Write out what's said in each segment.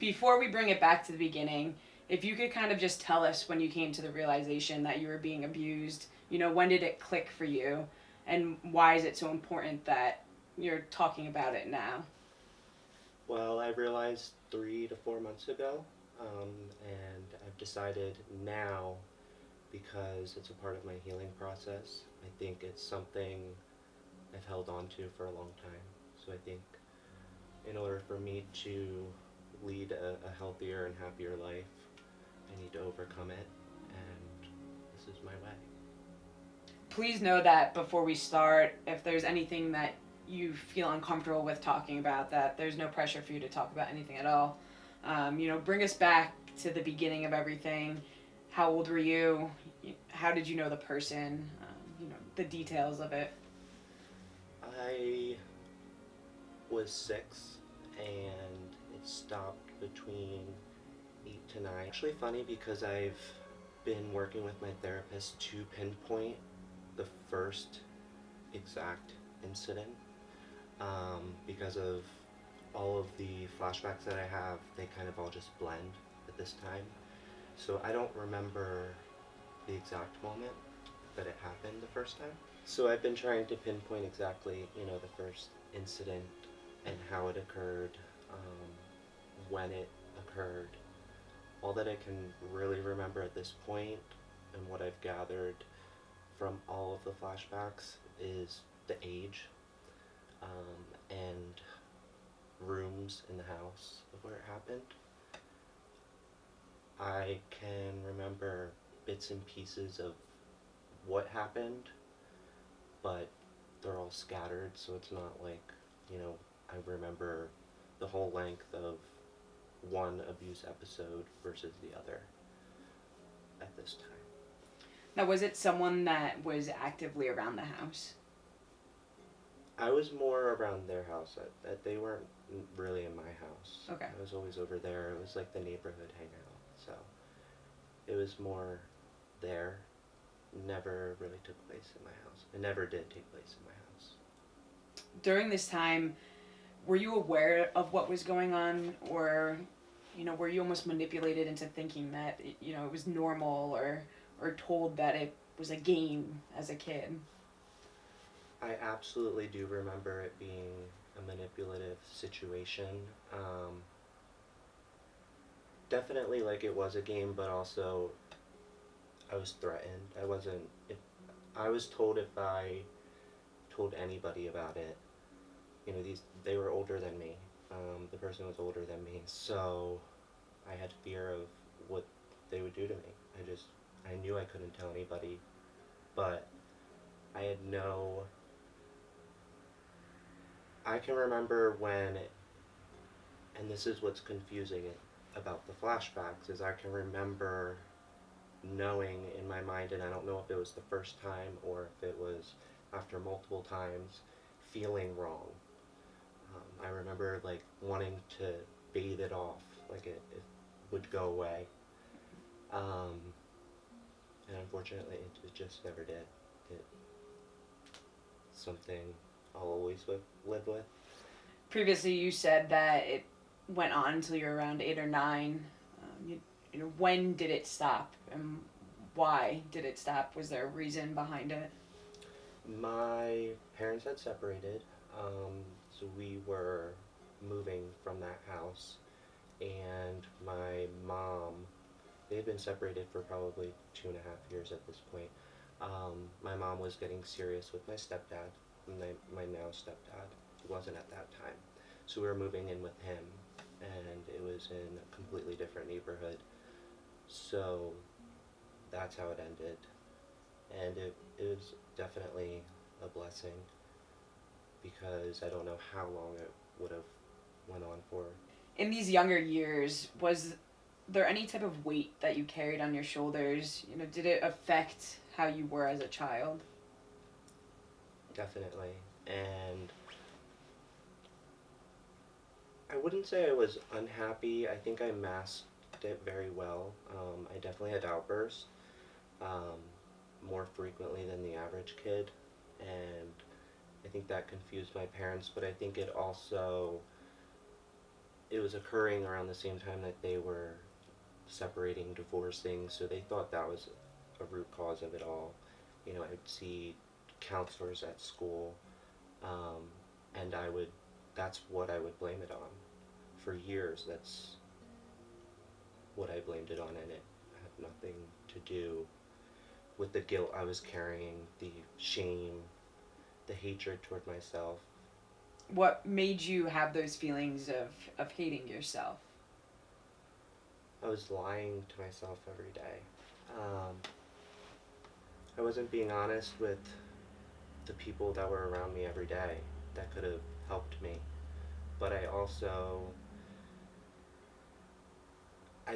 Before we bring it back to the beginning, if you could kind of just tell us when you came to the realization that you were being abused, when did it click for you? And why is it so important that you're talking about it now? Well, I realized 3 to 4 months ago, and I've decided now because it's a part of my healing process. I think it's something I've held on to for a long time. So I think in order for me to lead a healthier and happier life, I need to overcome it, and this is my way. Please know that before we start, if there's anything that you feel uncomfortable with talking about, that there's no pressure for you to talk about anything at all. Bring us back to the beginning of everything. How old were you? How did you know the person? The details of it. I was 6, and it stopped between 8 to 9. Actually funny because I've been working with my therapist to pinpoint the first exact incident, because of all of the flashbacks that I have. They kind of all just blend at this time. So I don't remember the exact moment that it happened the first time. So I've been trying to pinpoint exactly, the first incident and how it occurred, when it occurred. All that I can really remember at this point, and what I've gathered from all of the flashbacks, is the age, and rooms in the house of where it happened. I can remember bits and pieces of what happened, but they're all scattered, so it's not like, I remember the whole length of one abuse episode versus the other at this time. Now, was it someone that was actively around the house? I was more around their house. They weren't really in my house. Okay. I was always over there. It was like the neighborhood hangout. So it was more there. Never really took place in my house. It never did take place in my house. During this time, were you aware of what was going on, or, were you almost manipulated into thinking that, it was normal, or told that it was a game as a kid? I absolutely do remember it being a manipulative situation. Definitely like it was a game, but also I was threatened. I wasn't. If I was told, if I told anybody about it, they were older than me. The person was older than me, so I had fear of what they would do to me. I knew I couldn't tell anybody, but I had no. I can remember when, and this is what's confusing about the flashbacks, is I can remember knowing in my mind, and I don't know if it was the first time or if it was after multiple times, feeling wrong. I remember like wanting to bathe it off, like it would go away. And unfortunately, it just never did. It's something I'll always live with. Previously, you said that it went on until you were around 8 or 9. When did it stop, and why did it stop? Was there a reason behind it? My parents had separated, so we were moving from that house, and my mom, they had been separated for probably 2.5 years at this point. My mom was getting serious with my stepdad, my now stepdad. He wasn't at that time. So we were moving in with him, and it was in a completely different neighborhood. So that's how it ended. And it was definitely a blessing, because I don't know how long it would have went on for. In these younger years, was there any type of weight that you carried on your shoulders? Did it affect how you were as a child? Definitely. And I wouldn't say I was unhappy. I think I masked it very well. I definitely had outbursts, um, more frequently than the average kid, and I think that confused my parents, but I think it also it was occurring around the same time that they were separating, divorcing, so they thought that was a root cause of it all. You know, I'd see counselors at school, um, and that's what I would blame it on. For years, that's what I blamed it on, and it had nothing to do with the guilt I was carrying, the shame, the hatred toward myself. What made you have those feelings of hating yourself? I was lying to myself every day. Um, I wasn't being honest with the people that were around me every day that could have helped me. But I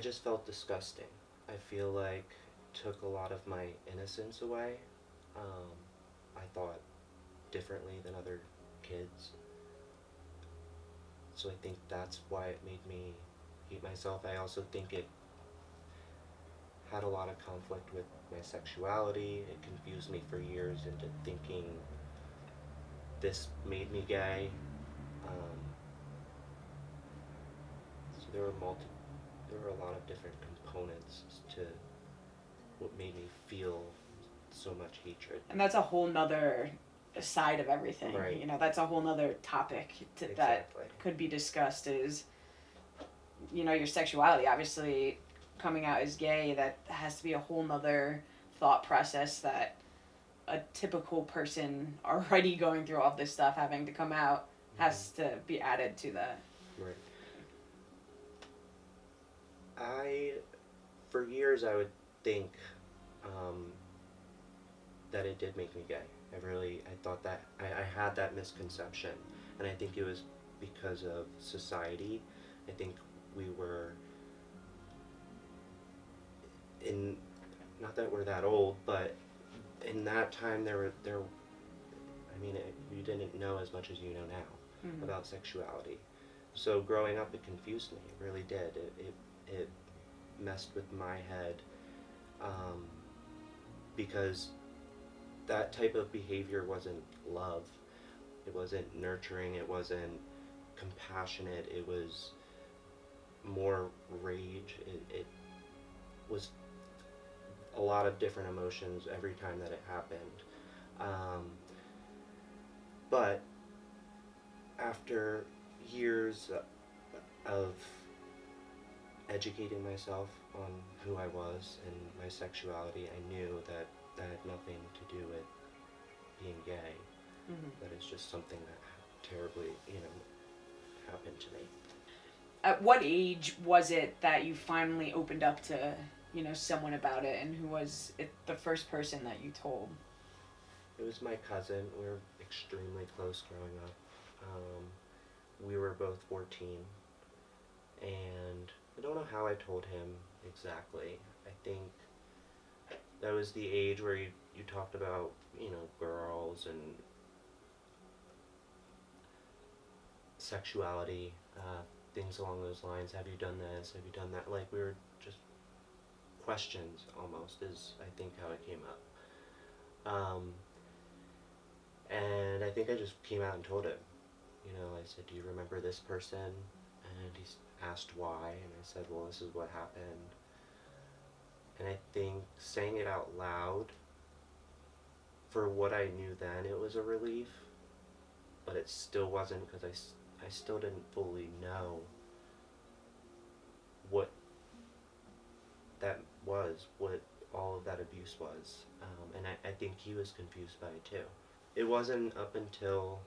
just felt disgusting. I feel like it took a lot of my innocence away. Um, I thought differently than other kids. So I think that's why it made me hate myself. I also think it had a lot of conflict with my sexuality. It confused me for years into thinking this made me gay. Um, so there were a lot of different components to what made me feel so much hatred. And that's a whole nother side of everything. Right. You know, that's a whole nother topic that Exactly. could be discussed is, you know, your sexuality. Obviously, coming out as gay, that has to be a whole nother thought process that a typical person already going through all this stuff having to come out has to be added to that. Right. For years, I would think that it did make me gay. I thought that, I had that misconception, and I think it was because of society. I think we were not that we're that old, but in that time you didn't know as much as you know now about sexuality. So growing up, it confused me. It really did. It messed with my head, because that type of behavior wasn't love. It wasn't nurturing. It wasn't compassionate. It was more rage. It was a lot of different emotions every time that it happened. But after years of educating myself on who I was and my sexuality, I knew that had nothing to do with being gay. That it's just something that terribly, happened to me. At what age was it that you finally opened up to, you know, someone about it, and who was it, the first person that you told? It was my cousin. We were extremely close growing up. We were both 14, and I don't know how I told him exactly. I think that was the age where you talked about, girls and sexuality, things along those lines. Have you done this? Have you done that? Like, we were just questions almost, is I think how it came up. And I think I just came out and told him. I said, do you remember this person? And he asked why, and I said, well, this is what happened. And I think saying it out loud, for what I knew then, it was a relief, but it still wasn't, because I still didn't fully know what that was, what all of that abuse was. And I think he was confused by it too. It wasn't up until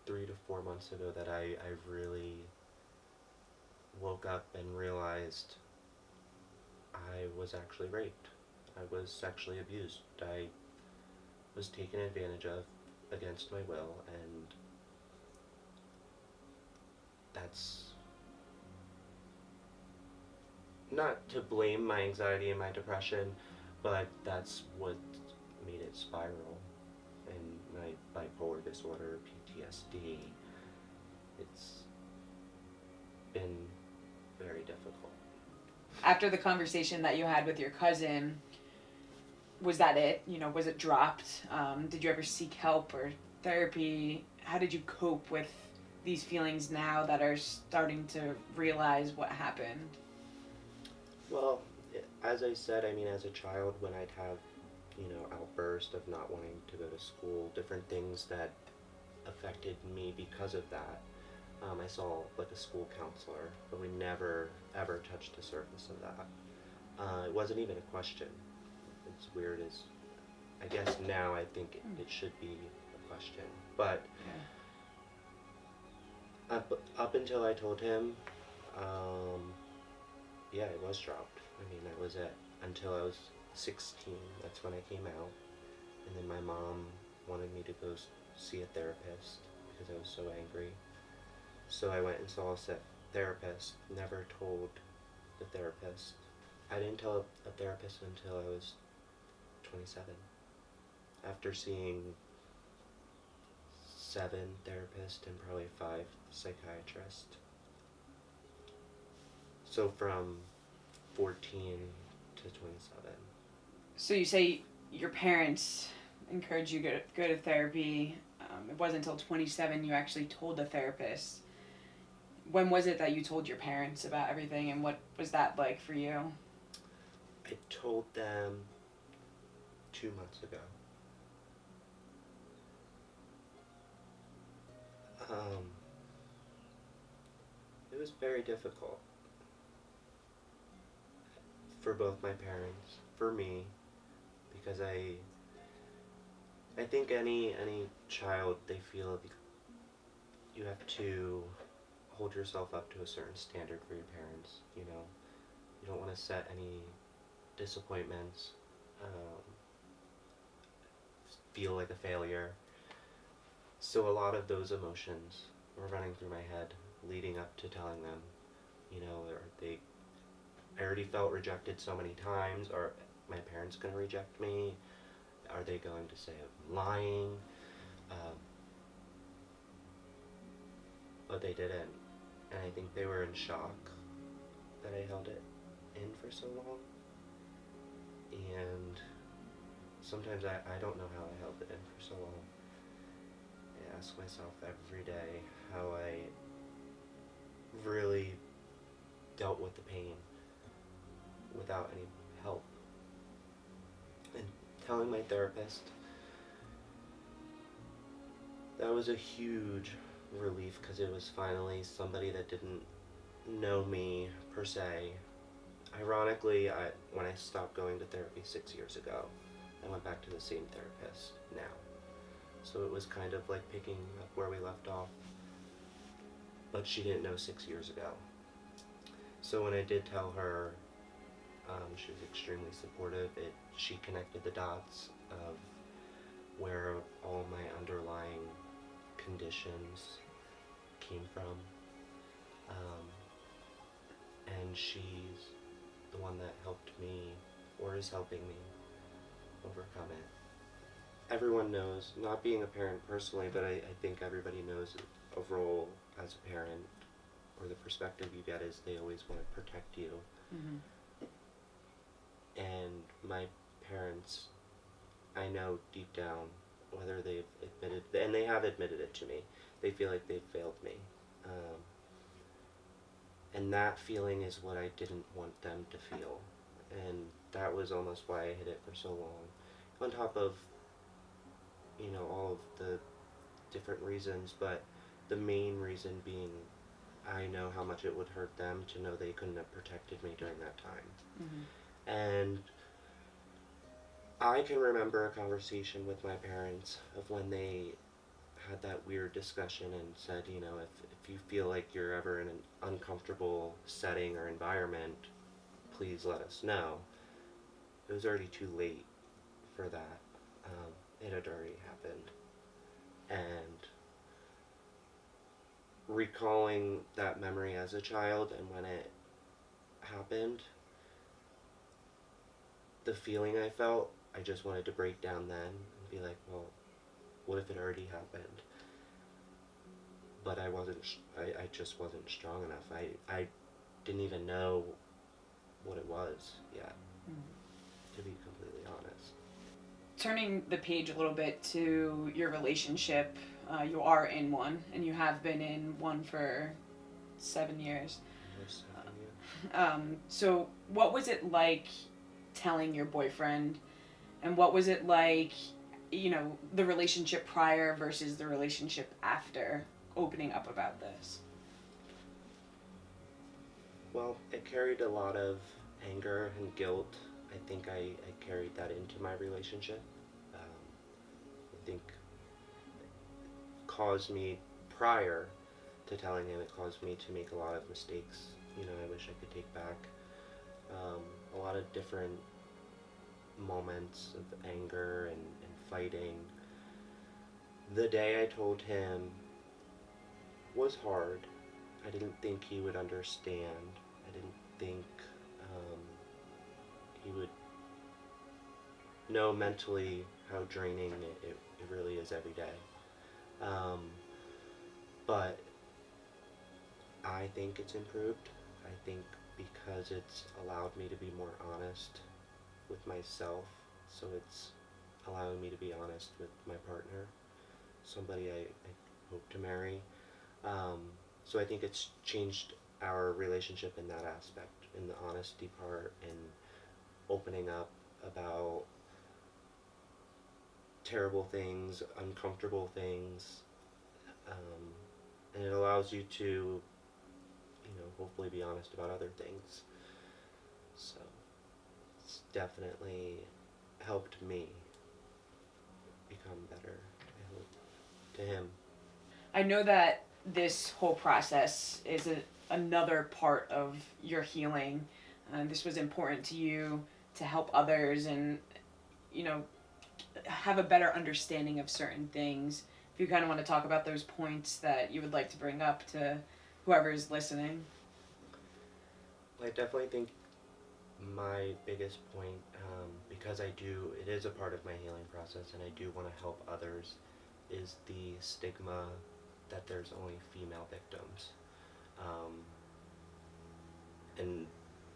3 to 4 months ago that I really woke up and realized I was actually raped. I was sexually abused. I was taken advantage of against my will, and that's not to blame my anxiety and my depression, but that's what made it spiral. And my bipolar disorder, PTSD, it's been very difficult. After the conversation that you had with your cousin, was that it? Was it dropped? Did you ever seek help or therapy? How did you cope with these feelings now that are starting to realize what happened? Well, as I said, I mean, as a child, when I'd have, outbursts of not wanting to go to school, different things that affected me because of that. I saw like a school counselor, but we never ever touched the surface of that. It wasn't even a question. It's weird as, I guess now I think it should be a question. But up until I told him, yeah, it was dropped. I mean, that was it. Until I was 16, that's when I came out. And then my mom wanted me to go see a therapist because I was so angry. So I went and saw a therapist, never told the therapist. I didn't tell a therapist until I was 27. After seeing 7 therapists and probably 5 psychiatrists. So from 14 to 27. So you say your parents encouraged you to go to therapy. It wasn't until 27 you actually told the therapist. When was it that you told your parents about everything, and what was that like for you? I told them 2 months ago. It was very difficult for both my parents, for me, because I think any child, they feel you have to hold yourself up to a certain standard for your parents. You don't want to set any disappointments, feel like a failure. So a lot of those emotions were running through my head leading up to telling them, I already felt rejected so many times. Are my parents going to reject me? Are they going to say I'm lying? But they didn't. And I think they were in shock that I held it in for so long. And sometimes I don't know how I held it in for so long. I ask myself every day how I really dealt with the pain without any help. And telling my therapist, that was a huge relief, because it was finally somebody that didn't know me per se. Ironically, when I stopped going to therapy 6 years ago, I went back to the same therapist now. So it was kind of like picking up where we left off, but she didn't know 6 years ago. So when I did tell her, she was extremely supportive. She connected the dots of where all my underlying conditions came from, and she's the one that helped me, or is helping me, overcome it. Everyone knows, not being a parent personally, but I think everybody knows a role as a parent, or the perspective you get is they always want to protect you. Mm-hmm. And my parents, I know deep down, whether they've admitted, and they have admitted it to me, they feel like they've failed me. And that feeling is what I didn't want them to feel. And that was almost why I hid it for so long. On top of, all of the different reasons, but the main reason being, I know how much it would hurt them to know they couldn't have protected me during that time. Mm-hmm. And I can remember a conversation with my parents of when they had that weird discussion and said, if you feel like you're ever in an uncomfortable setting or environment, please let us know. It was already too late for that. It had already happened. And recalling that memory as a child and when it happened, the feeling I felt, I just wanted to break down then and be like, well, what if it already happened? But I just wasn't strong enough. I didn't even know what it was yet, to be completely honest. Turning the page a little bit to your relationship You are in one, and you have been in one for 7 years. So what was it like telling your boyfriend, and what was it like, the relationship prior versus the relationship after opening up about this? Well, it carried a lot of anger and guilt. I think I carried that into my relationship. I think it caused me, prior to telling him, it caused me to make a lot of mistakes. I wish I could take back. A lot of different moments of anger and fighting. The day I told him was hard. I didn't think he would understand. I didn't think he would know mentally how draining it really is every day. But I think it's improved. I think because it's allowed me to be more honest with myself, so it's allowing me to be honest with my partner, somebody I hope to marry. So I think it's changed our relationship in that aspect, in the honesty part and opening up about terrible things, uncomfortable things, and it allows you to, hopefully be honest about other things. So it's definitely helped me become better, I hope, to him. I know that this whole process is another part of your healing. This was important to you to help others and, have a better understanding of certain things. If you kind of want to talk about those points that you would like to bring up to whoever's listening. I definitely think my biggest point, because it is a part of my healing process and I do want to help others, is the stigma that there's only female victims. And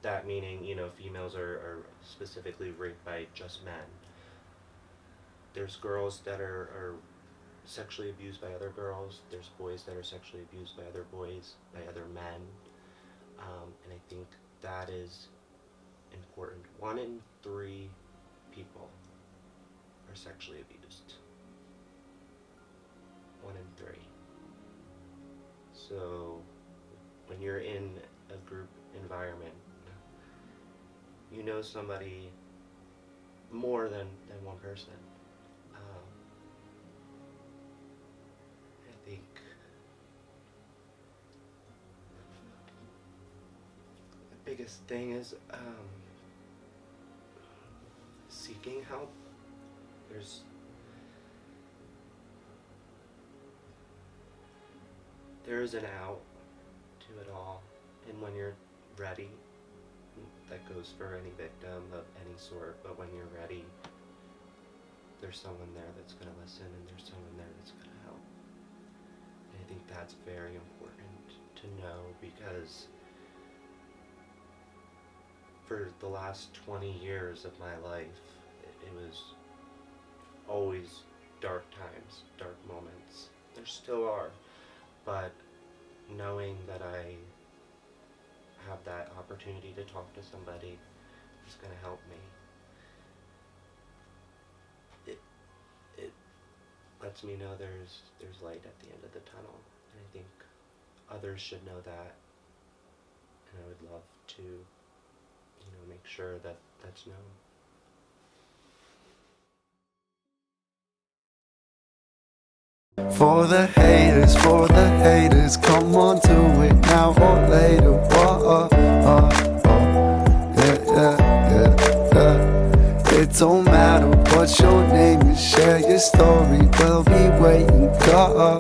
that meaning, females are specifically raped by just men. There's girls that are sexually abused by other girls. There's boys that are sexually abused by other boys, by other men. And I think that is important. 1 in 3 people are sexually abused. 1 in 3. So when you're in a group environment, you know somebody more than one person. I think the biggest thing is seeking help. There is an out to it all, and when you're ready, that goes for any victim of any sort, but when you're ready, there's someone there that's going to listen, and there's someone there that's going to help. And I think that's very important to know, because for the last 20 years of my life, it was always dark times, dark moments. There still are, but knowing that I have that opportunity to talk to somebody is going to help me. It lets me know there's light at the end of the tunnel, and I think others should know that, and I would love to, make sure that that's known. For the haters, come on to it now or later. Whoa, yeah. It don't matter what your name is, share your story, we'll be waiting. Go.